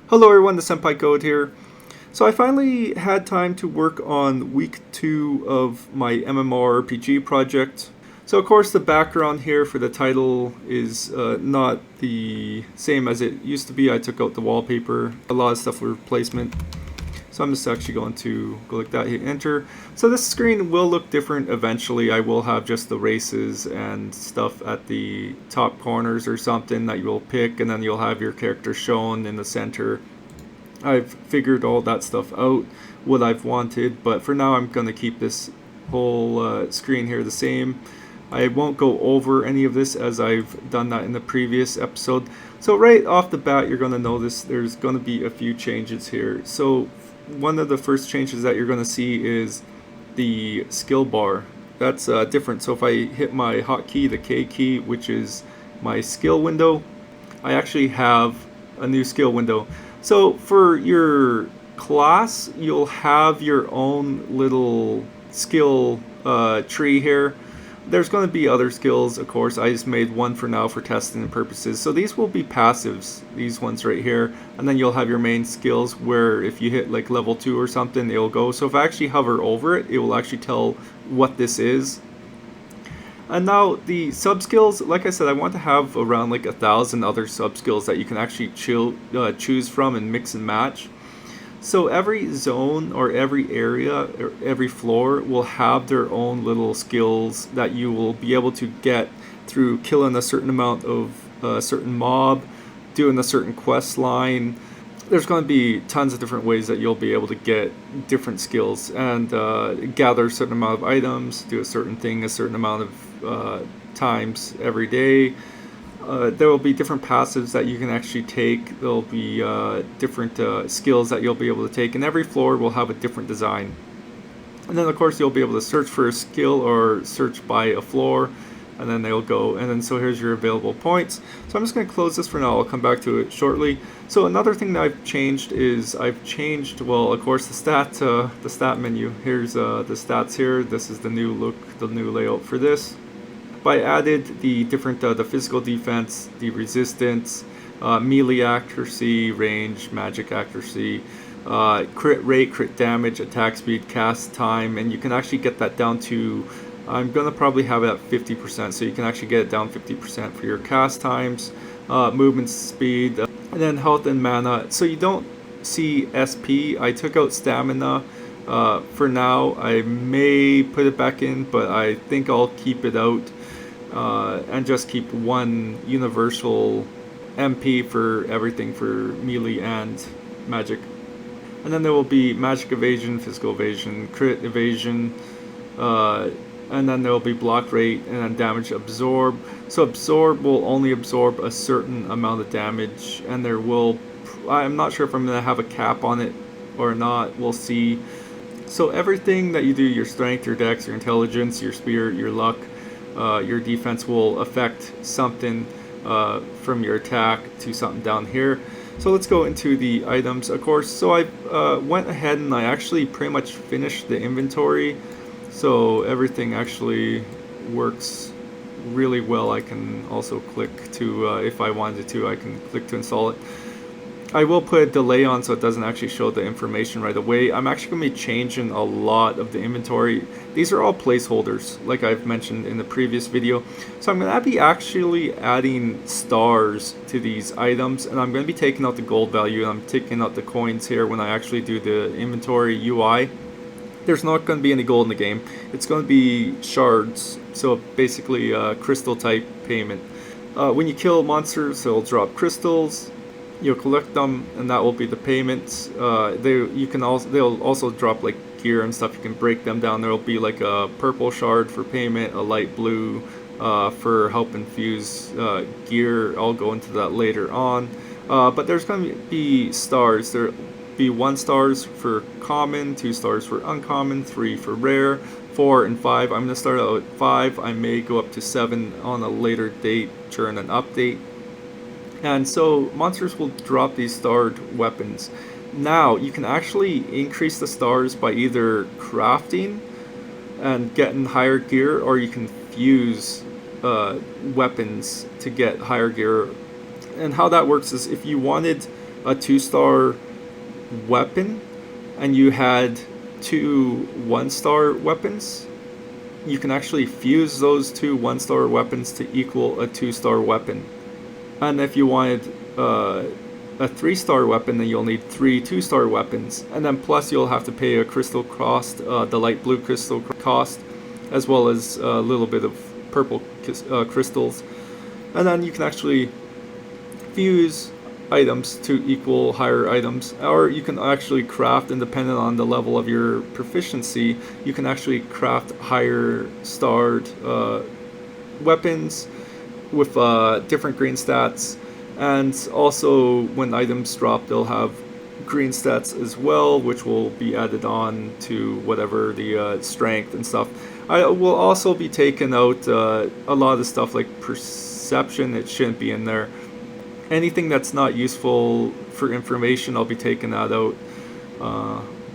Hello everyone, the Senpai Code here. So I finally had time to work on week 2 of my MMORPG project. So of course the background here for the title is not the same as it used to be. I took out the wallpaper, a lot of stuff for replacement. So I'm just actually going to go like that, hit enter. So this screen will look different eventually. I will have just the races and stuff at the top corners or something that you'll pick, and then you'll have your character shown in the center. I've figured all that stuff out, what I've wanted, but for now I'm going to keep this whole screen here the same. I won't go over any of this as I've done that in the previous episode. So right off the bat you're going to notice there's going to be a few changes here. So one of the first changes that you're going to see is the skill bar. That's different. So if I hit my hotkey, the K key, which is my skill window, I actually have a new skill window. So for your class, you'll have your own little skill tree here. There's going to be other skills, of course. I just made one for now for testing purposes. So these will be passives, these ones right here. And then you'll have your main skills where if you hit like level 2 or something, it'll go. So if I actually hover over it, it will actually tell what this is. And now the sub skills, like I said, I want to have around like 1,000 other sub skills that you can actually choose from and mix and match. So every zone or every area or every floor will have their own little skills that you will be able to get through killing a certain amount of a certain mob, doing a certain quest line. There's going to be tons of different ways that you'll be able to get different skills and gather a certain amount of items, do a certain thing a certain amount of times every day. There will be different passives that you can actually take. There will be different skills that you'll be able to take, and every floor will have a different design. And then of course you'll be able to search for a skill or search by a floor, and then they'll go. And then so here's your available points. So I'm just going to close this for now. I'll come back to it shortly. So another thing that I've changed is well, of course, the stat menu. Here's the stats here. This is the new look, the new layout for this. I added the different the physical defense, the resistance, melee accuracy, range, magic accuracy, crit rate, crit damage, attack speed, cast time, and you can actually get that down to, I'm going to probably have it at 50%, so you can actually get it down 50% for your cast times, movement speed, and then health and mana. So you don't see SP. I took out stamina. For now, I may put it back in, but I think I'll keep it out. And just keep one universal MP for everything for melee and magic. And then there will be magic evasion, physical evasion, crit evasion, and then there will be block rate and then damage absorb. So absorb will only absorb a certain amount of damage, and there will, I'm not sure if I'm going to have a cap on it or not, we'll see. So everything that you do, your strength, your dex, your intelligence, your spirit, your luck, your defense will affect something from your attack to something down here. So let's go into the items, of course. So I went ahead and I actually pretty much finished the inventory. So everything actually works really well. I can also click to, if I wanted to, I can click to install it. I will put a delay on so it doesn't actually show the information right away. I'm actually going to be changing a lot of the inventory. These are all placeholders, like I've mentioned in the previous video. So I'm going to be actually adding stars to these items, and I'm going to be taking out the gold value, and I'm taking out the coins here when I actually do the inventory UI. There's not going to be any gold in the game. It's going to be shards, so basically crystal type payment. When you kill monsters, they'll drop crystals. You'll collect them, and that will be the payments. They'll also drop like gear and stuff. You can break them down. There will be like a purple shard for payment, a light blue for help infuse gear. I'll go into that later on. But there's going to be stars. There'll be 1 stars for common, 2 stars for uncommon, 3 for rare, 4 and 5. I'm going to start out at 5. I may go up to 7 on a later date during an update. And so monsters will drop these starred weapons. Now you can actually increase the stars by either crafting and getting higher gear, or you can fuse weapons to get higher gear. And how that works is if you wanted a 2-star weapon and you had 2 1-star weapons, you can actually fuse those 2 1-star weapons to equal a 2-star weapon. And if you wanted a 3-star weapon, then you'll need 3 2-star weapons. And then plus you'll have to pay a crystal cost, the light blue crystal cost, as well as a little bit of purple crystals. And then you can actually fuse items to equal higher items, or you can actually craft, and depending on the level of your proficiency, you can actually craft higher starred weapons with different green stats. And also when items drop, they'll have green stats as well, which will be added on to whatever the strength and stuff. I will also be taking out a lot of the stuff like perception. It shouldn't be in there. Anything that's not useful for information, I'll be taking that out.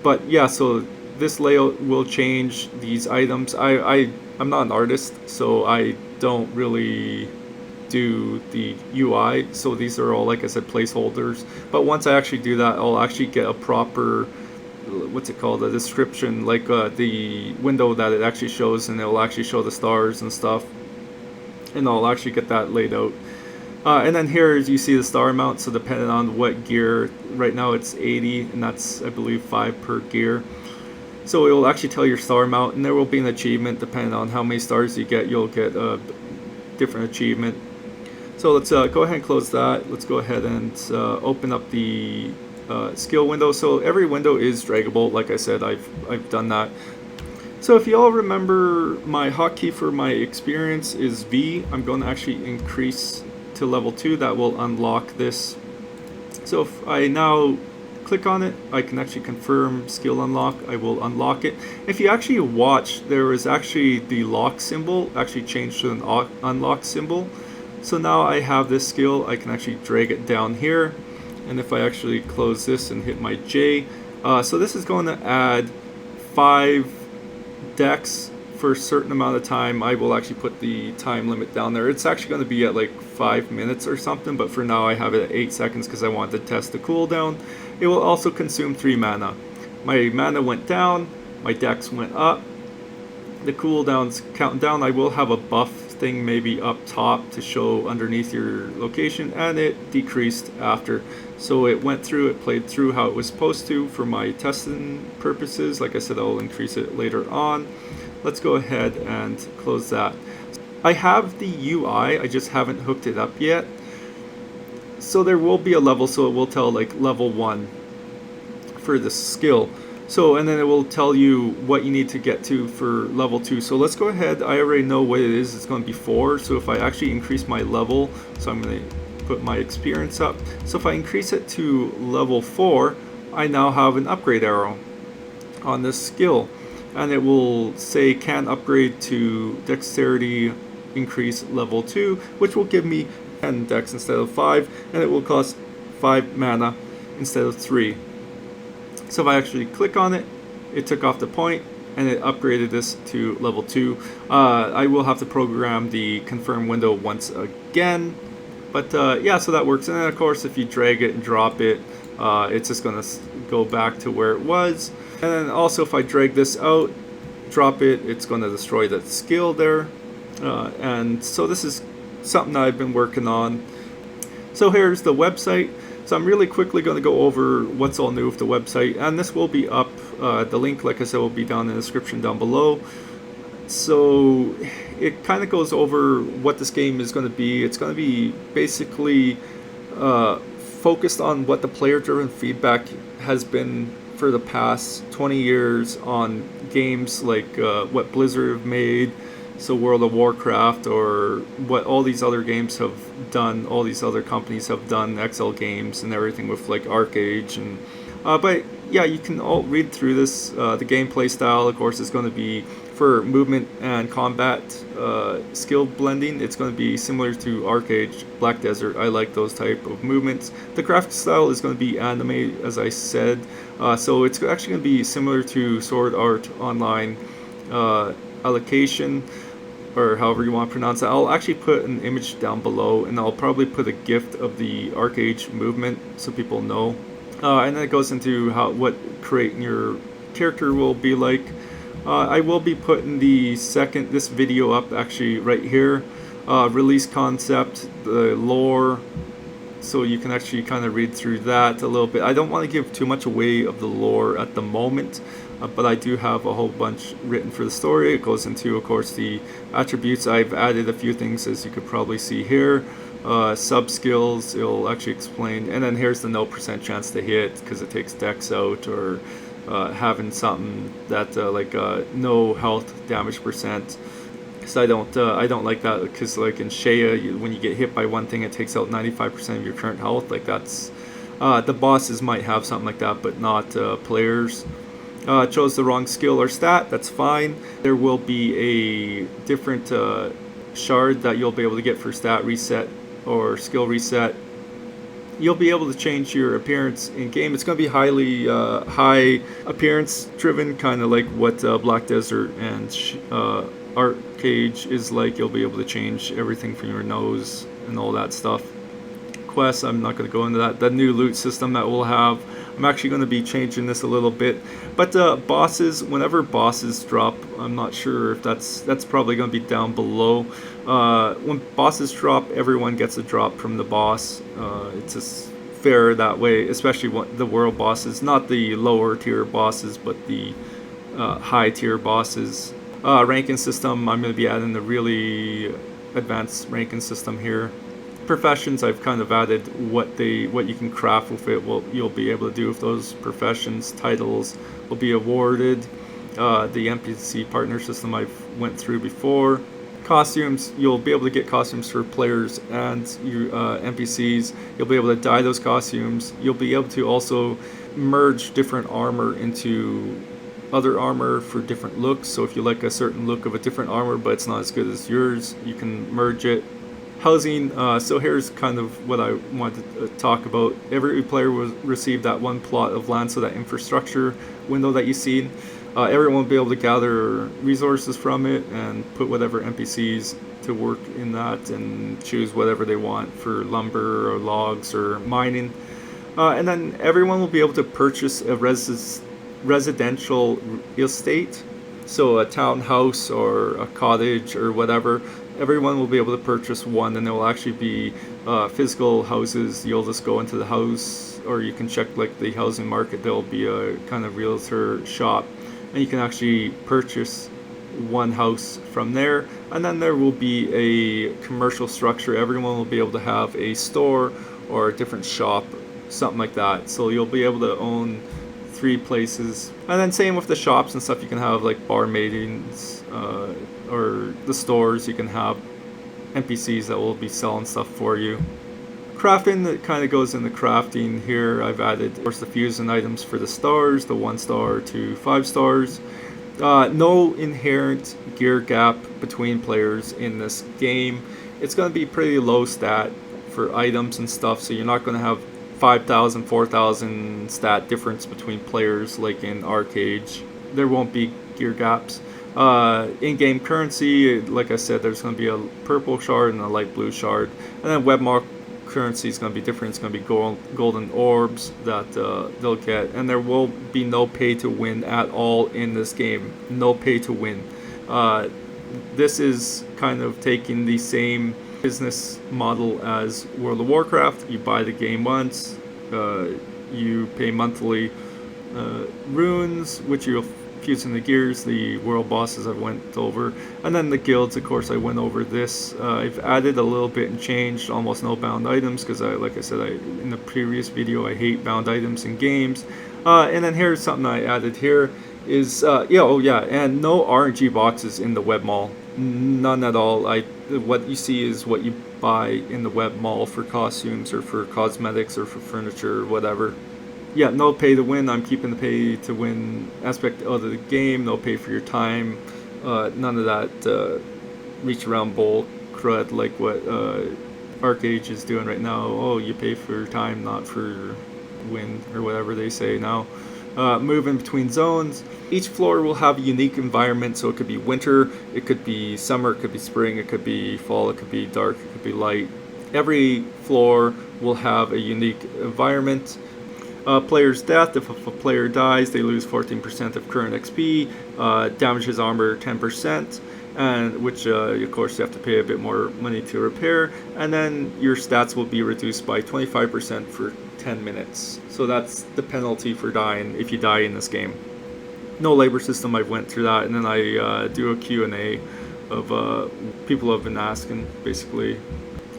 But yeah, so this layout will change these items. I'm not an artist, so I don't really do the UI. So these are all, like I said, placeholders. But once I actually do that, I'll actually get a proper, what's it called, a description, like the window that it actually shows, and it'll actually show the stars and stuff. And I'll actually get that laid out. And then here you see the star amount, so depending on what gear, right now it's 80, and that's, I believe, 5 per gear. So it will actually tell your star amount, and there will be an achievement. Depending on how many stars you get, you'll get a different achievement. So let's go ahead and close that. Let's go ahead and open up the skill window. So every window is draggable. Like I said, I've done that. So if you all remember, my hotkey for my experience is V. I'm going to actually increase to level 2. That will unlock this. So if I now click on it, I can actually confirm skill unlock. I will unlock it. If you actually watch, there is actually the lock symbol actually changed to an unlock symbol. So now I have this skill. I can actually drag it down here, and if I actually close this and hit my J, so this is going to add 5 decks for a certain amount of time. I will actually put the time limit down there. It's actually going to be at like 5 minutes or something, but for now I have it at 8 seconds because I wanted to test the cooldown. It will also consume 3 mana. My mana went down, my decks went up, the cooldown's counting down. I will have a buff thing maybe up top to show underneath your location, and it decreased after. So it went through, it played through how it was supposed to for my testing purposes. Like I said, I'll increase it later on. Let's go ahead and close that. I have the UI, I just haven't hooked it up yet. So there will be a level, so it will tell like level 1 for the skill. So, and then it will tell you what you need to get to for level 2. So let's go ahead, I already know what it is, it's going to be 4. So if I actually increase my level, so I'm going to put my experience up. So if I increase it to level 4, I now have an upgrade arrow on this skill. And it will say can upgrade to dexterity increase level 2, which will give me 10 dex instead of 5, and it will cost 5 mana instead of 3. So if I actually click on it, it took off the point and it upgraded this to level 2. I will have to program the confirm window once again, but yeah, so that works. And then of course if you drag it and drop it, it's just going to go back to where it was. And then also if I drag this out, drop it, it's going to destroy that skill there. And so this is something that I've been working on. So here's the website. So I'm really quickly going to go over what's all new with the website, and this will be up. The link, like I said, will be down in the description down below. So it kind of goes over what this game is going to be. It's going to be basically focused on what the player-driven feedback has been for the past 20 years on games like what Blizzard have made, so World of Warcraft, or what all these other games have done, all these other companies have done, XL Games and everything with like ArcAge. And but yeah, you can all read through this. The gameplay style, of course, is going to be for movement and combat skill blending. It's going to be similar to ArcAge, Black Desert. I like those type of movements. The graphic style is going to be anime, as I said, so it's actually going to be similar to Sword Art Online allocation. or however you want to pronounce it. I'll actually put an image down below, and I'll probably put a GIF of the Arc-Age movement so people know. And then it goes into what creating your character will be like. I will be putting this video up actually right here. Release concept, the lore, so you can actually kind of read through that a little bit. I don't want to give too much away of the lore at the moment, but I do have a whole bunch written for the story. It goes into, of course, the attributes. I've added a few things, as you could probably see here. Sub skills, it'll actually explain, and then here's the no % chance to hit because it takes dex out, or having something that no health damage %. Because I don't like that, because like in Shea, when you get hit by one thing, it takes out 95% of your current health. Like that's the bosses might have something like that, but not players. Chose the wrong skill or stat. That's fine. There will be a different shard that you'll be able to get for stat reset or skill reset. You'll be able to change your appearance in game. It's going to be highly high appearance driven, kind of like what Black Desert and Arc-Age is like. You'll be able to change everything from your nose and all that stuff. Quests, I'm not going to go into that. The new loot system that we'll have, I'm actually going to be changing this a little bit. But bosses, whenever bosses drop, I'm not sure if that's probably going to be down below. When bosses drop, everyone gets a drop from the boss. It's just fair that way, especially the world bosses, not the lower tier bosses, but the high tier bosses. Ranking system, I'm going to be adding the really advanced ranking system here. Professions, I've kind of added what you can craft with it. You'll be able to do with those professions. Titles will be awarded. The NPC partner system I've went through before. Costumes, you'll be able to get costumes for players and your NPCs. You'll be able to dye those costumes. You'll be able to also merge different armor into other armor for different looks. So if you like a certain look of a different armor but it's not as good as yours, you can merge it. Housing, so here's kind of what I wanted to talk about. Every player will receive that one plot of land, so that infrastructure window that you see. Everyone will be able to gather resources from it and put whatever NPCs to work in that and choose whatever they want for lumber or logs or mining. And then everyone will be able to purchase a residential estate, so a townhouse or a cottage or whatever. Everyone will be able to purchase one, and there will actually be physical houses. You'll just go into the house, or you can check like the housing market. There'll be a kind of realtor shop, and you can actually purchase one house from there. And then there will be a commercial structure. Everyone will be able to have a store or a different shop, something like that. So you'll be able to own 3 places. And then same with the shops and stuff. You can have like barmaidens, or the stores. You can have NPCs that will be selling stuff for you. Crafting, that kind of goes into crafting here. I've added, of course, the fusion items for the stars, the 1 star to 5 stars. No inherent gear gap between players in this game. It's going to be pretty low stat for items and stuff, so you're not going to have 5,000, 4,000 stat difference between players like in Arc-Age. There won't be gear gaps. In-game currency, like I said, there's going to be a purple shard and a light blue shard. And then webmark currency is going to be different. It's going to be golden orbs that they'll get. And there will be no pay to win at all in this game. No pay to win. This is kind of taking the same business model as World of Warcraft. You buy the game once, you pay monthly runes, which you'll fuse in the gears, the world bosses I went over, and then the guilds, of course, I went over this. I've added a little bit and changed almost no bound items, because like I said, in the previous video, I hate bound items in games. And then here's something I added here is, and no RNG boxes in the web mall. None at all. What you see is what you buy in the web mall for costumes or for cosmetics or for furniture or whatever. Yeah, no pay to win. I'm keeping the pay to win aspect of the game. No pay for your time. None of that reach around bull crud like what Arc-Age is doing right now. Oh, you pay for time, not for win, or whatever they say now. move in between zones. Each floor will have a unique environment, so it could be winter, it could be summer, it could be spring, it could be fall, it could be dark, it could be light. Every floor will have a unique environment. Player's death: if a player dies, they lose 14% of current XP, damages armor 10%, and which of course you have to pay a bit more money to repair, and then your stats will be reduced by 25% for 10 minutes. So that's the penalty for dying if you die in this game. No labor system. I've went through that, and then I do a Q&A of people have been asking, basically.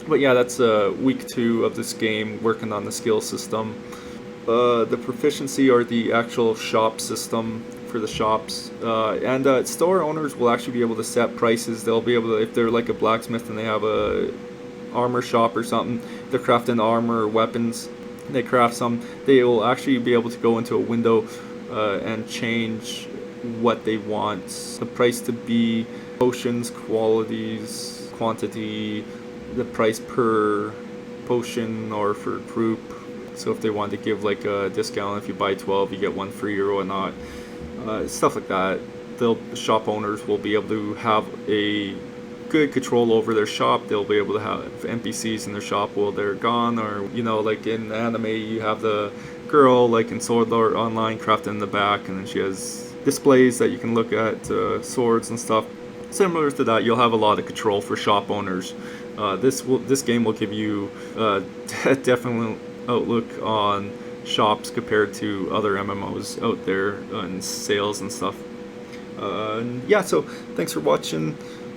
But yeah, that's week 2 of this game, working on the skill system. The proficiency, or the actual shop system for the shops, and store owners will actually be able to set prices. They'll be able to, if they're like a blacksmith and they have a armor shop or something, they're crafting armor or weapons, they craft some, they will actually be able to go into a window and change what they want the price to be, potions, qualities, quantity, the price per potion or for group. So if they want to give like a discount, if you buy 12 you get 1 free or whatnot, stuff like that. The shop owners will be able to have a good control over their shop. They'll be able to have NPCs in their shop while they're gone, or like in anime you have the girl like in Sword Art Online crafting in the back, and then she has displays that you can look at, swords and stuff. Similar to that, you'll have a lot of control for shop owners. This game will give you definitely outlook on shops compared to other MMOs out there and sales and stuff. Yeah, so thanks for watching.